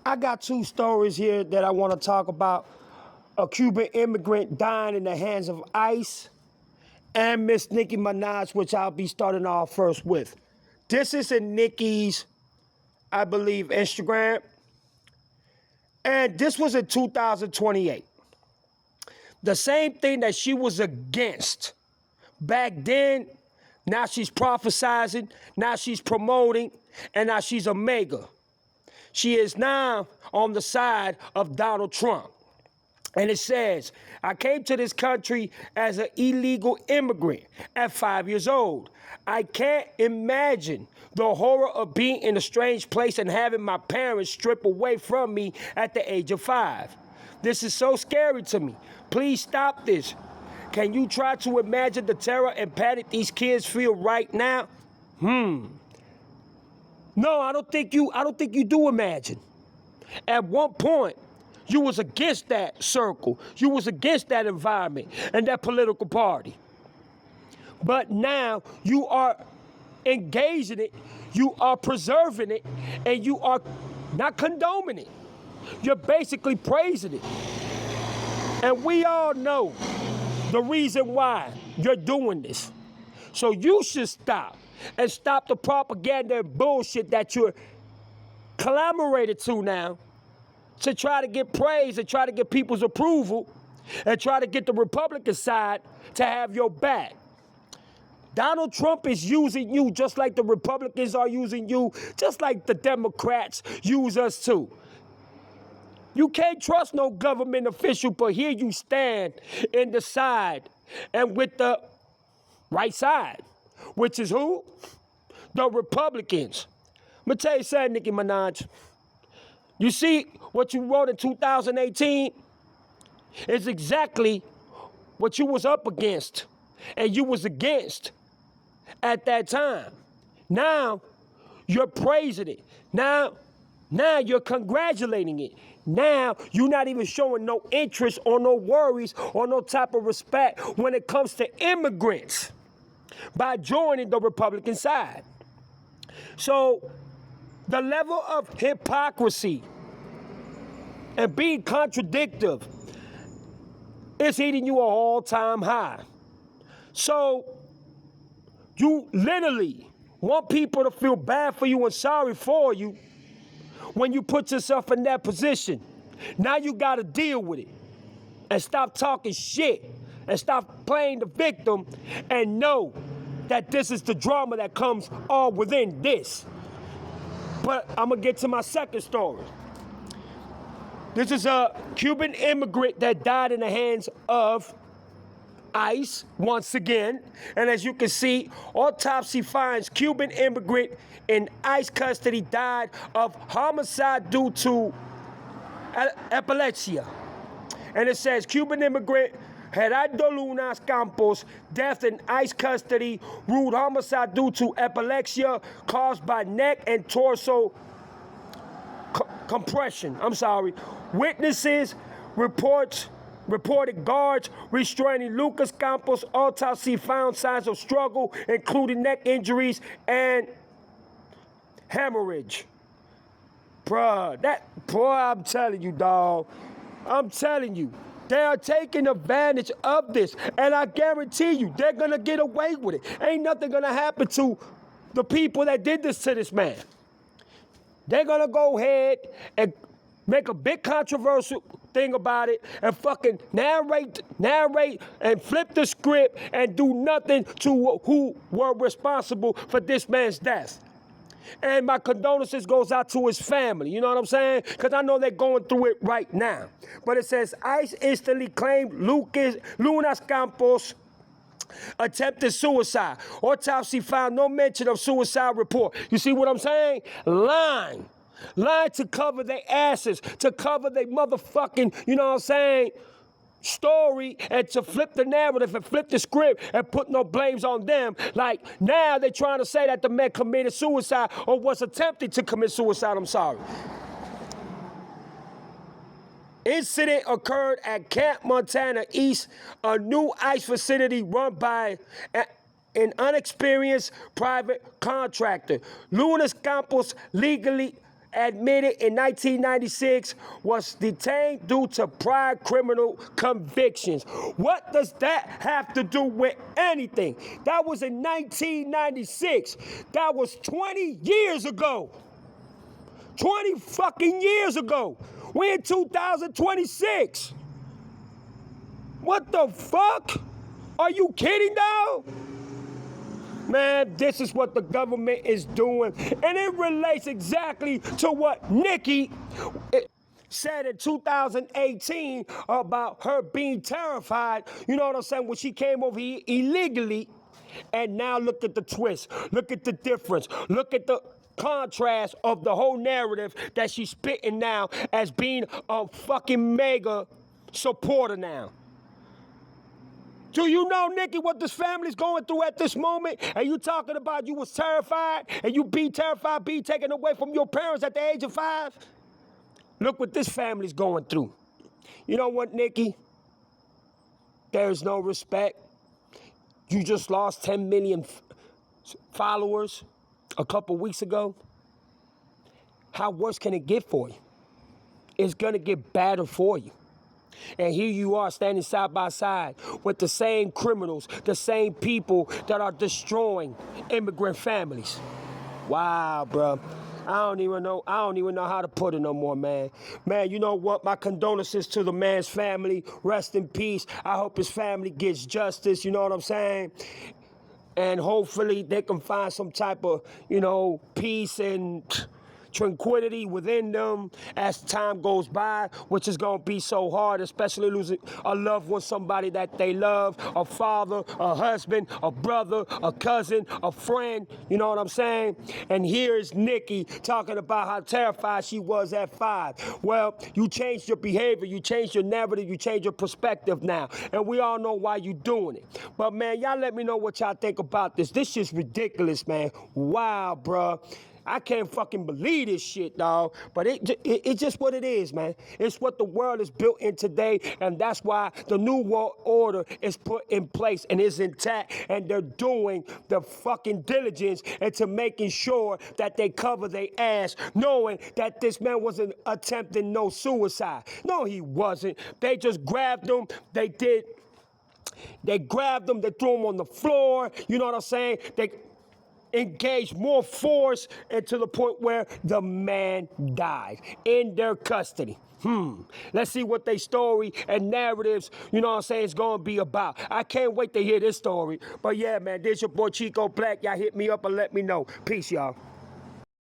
I got two stories here that I want to talk about. A Cuban immigrant dying in the hands of ICE and Miss Nicki Minaj, which I'll be starting off first with. This is in Nicki's, I believe, Instagram. And this was in 2028. The same thing that she was against back then, now she's prophesizing, now she's promoting, and now she's a mega. She is now on the side of Donald Trump. And it says, I came to this country as an illegal immigrant at 5 years old. I can't imagine the horror of being in a strange place and having my parents stripped away from me at the age of 5. This is so scary to me. Please stop this. Can you try to imagine the terror and panic these kids feel right now? No, I don't think you do imagine. At one point, you was against that circle. You was against that environment and that political party. But now you are engaging it, you are preserving it, and you are not condoning it. You're basically praising it. And we all know the reason why you're doing this. So you should stop and stop the propaganda and bullshit that you're collaborated to now to try to get praise and try to get people's approval and try to get the Republican side to have your back. Donald Trump is using you just like the Republicans are using you, just like the Democrats use us too. You can't trust no government official, but here you stand in the side and with the right side, which is who? The Republicans. I'm gonna tell you something, Nicki Minaj. You see what you wrote in 2018 is exactly what you was up against and you was against at that time. Now you're praising it. Now you're congratulating it. Now you're not even showing no interest or no worries or no type of respect when it comes to immigrants by joining the Republican side. So the level of hypocrisy and being contradictory is hitting you an all-time high. So you literally want people to feel bad for you and sorry for you when you put yourself in that position. Now you got to deal with it and stop talking shit and stop playing the victim and know that this is the drama that comes all within this. But I'm going to get to my second story. This is a Cuban immigrant that died in the hands of ICE once again. And as you can see, autopsy finds Cuban immigrant in ICE custody died of homicide due to epilepsy. And it says Cuban immigrant Gerardo Lunas Campos, death in ICE custody, ruled homicide due to epilepsy caused by neck and torso compression. Witnesses reported guards restraining Lucas Campos. Autopsy found signs of struggle, including neck injuries and hemorrhage. I'm telling you, dog. I'm telling you. They are taking advantage of this, and I guarantee you, they're going to get away with it. Ain't nothing going to happen to the people that did this to this man. They're going to go ahead and make a big controversial thing about it and fucking narrate and flip the script and do nothing to who were responsible for this man's death. And my condolences goes out to his family, you know what I'm saying? Because I know they're going through it right now. But it says ICE instantly claimed Lunas Campos attempted suicide. Autopsy found no mention of suicide report. You see what I'm saying? Lying to cover their asses, to cover their motherfucking, you know what I'm saying, story, and to flip the narrative and flip the script and put no blames on them. Like now they're trying to say that the man committed suicide or was attempting to commit suicide. I'm sorry. Incident occurred at Camp Montana East, a new ICE facility run by an unexperienced private contractor. Lunas Campos admitted in 1996, was detained due to prior criminal convictions. What does that have to do with anything? That was in 1996. That was 20 years ago. 20 fucking years ago. We're in 2026. What the fuck? Are you kidding now? Man, this is what the government is doing. And it relates exactly to what Nicki said in 2018 about her being terrified. You know what I'm saying? When she came over here illegally. And now look at the twist. Look at the difference. Look at the contrast of the whole narrative that she's spitting now as being a fucking mega supporter now. Do you know, Nicki, what this family's going through at this moment? And you talking about you was terrified and you be terrified being taken away from your parents at the age of 5? Look what this family's going through. You know what, Nicki? There's no respect. You just lost 10 million followers a couple weeks ago. How worse can it get for you? It's going to get better for you. And here you are standing side by side with the same criminals, the same people that are destroying immigrant families. Wow, bro. I don't even know how to put it no more, man. Man, you know what? My condolences to the man's family. Rest in peace. I hope his family gets justice, you know what I'm saying? And hopefully they can find some type of, peace and tranquility within them as time goes by, which is going to be so hard, especially losing a loved one, somebody that they love, a father, a husband, a brother, a cousin, a friend, you know what I'm saying? And here's Nicki talking about how terrified she was at 5. Well, you changed your behavior, you changed your narrative, you changed your perspective now, and we all know why you doing it. But man, y'all let me know what y'all think about this. This shit's ridiculous, man. Wow, bruh. I can't fucking believe this shit, dog. But it's just what it is, man. It's what the world is built in today, and that's why the New World Order is put in place and is intact, and they're doing the fucking diligence into making sure that they cover their ass, knowing that this man wasn't attempting no suicide. No, he wasn't. They just grabbed him. They grabbed him. They threw him on the floor. You know what I'm saying? They engaged more force, and to the point where the man died in their custody. Let's see what their story and narratives, you know what I'm saying, is going to be about. I can't wait to hear this story. But yeah, man, this your boy Chico Black. Y'all hit me up and let me know. Peace, y'all.